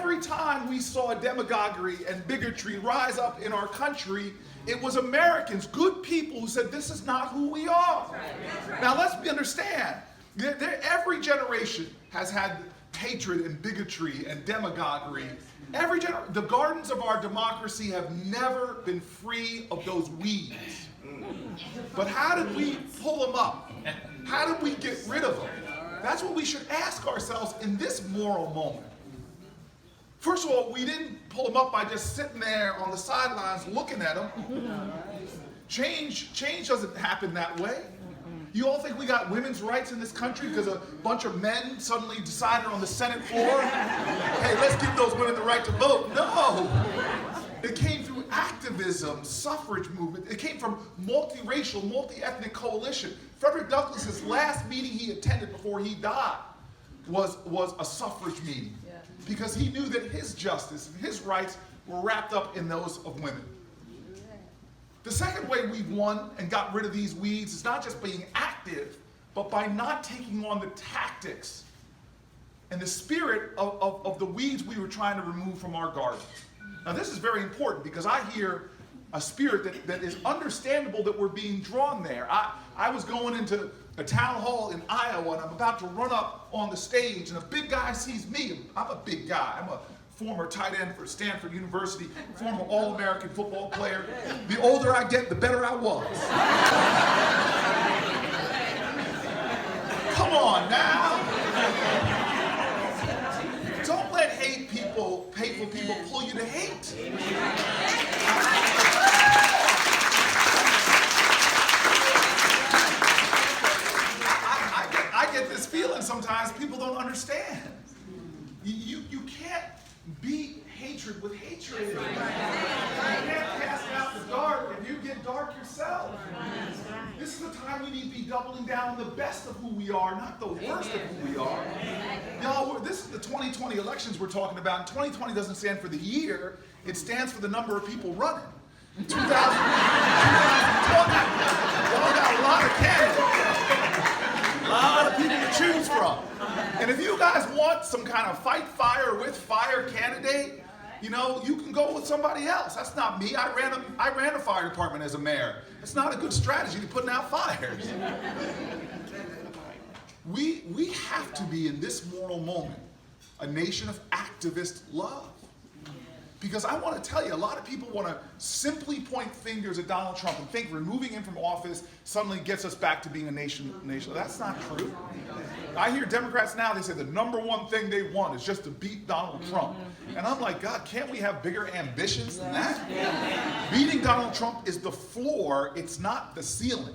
every time we saw demagoguery and bigotry rise up in our country, it was Americans, good people, who said, this is not who we are. Now let's understand, every generation has had hatred and bigotry and demagoguery. The gardens of our democracy have never been free of those weeds. But how did we pull them up? How did we get rid of them? That's what we should ask ourselves in this moral moment. First of all, we didn't pull them up by just sitting there on the sidelines looking at them. Change doesn't happen that way. You all think we got women's rights in this country because a bunch of men suddenly decided on the Senate floor, hey, let's give those women the right to vote? No. It came through activism, suffrage movement. It came from multiracial, multi-ethnic coalition. Frederick Douglass's last meeting he attended before he died was a suffrage meeting, because he knew that his justice and his rights were wrapped up in those of women. The second way we've won and got rid of these weeds is not just being active, but by not taking on the tactics and the spirit of the weeds we were trying to remove from our gardens. Now this is very important, because I hear a spirit that is understandable that we're being drawn there. I was going into a town hall in Iowa, and I'm about to run up on the stage, and a big guy sees me. I'm a big guy. I'm a former tight end for Stanford University, former All-American football player. The older I get, the better I was. Come on now. Don't let hateful people pull you to hate. I get this feeling sometimes people don't understand. You can't beat hatred with hatred. You can't cast out the dark if you get dark yourself. This is the time we need to be doubling down on the best of who we are, not the worst of who we are. Y'all, this is the 2020 elections we're talking about. And 2020 doesn't stand for the year, it stands for the number of people running. 2020, y'all got a lot of candidates, a lot of people to choose from. And if you guys want some kind of fight fire with fire candidate, you know, you can go with somebody else. That's not me. I ran a fire department as a mayor. It's not a good strategy to putting out fires. We have to be, in this moral moment, a nation of activist love. Because I want to tell you, a lot of people want to simply point fingers at Donald Trump and think removing him from office suddenly gets us back to being a nation. That's not true. I hear Democrats now, they say the number one thing they want is just to beat Donald Trump. And I'm like, God, can't we have bigger ambitions than that? Beating Donald Trump is the floor, it's not the ceiling.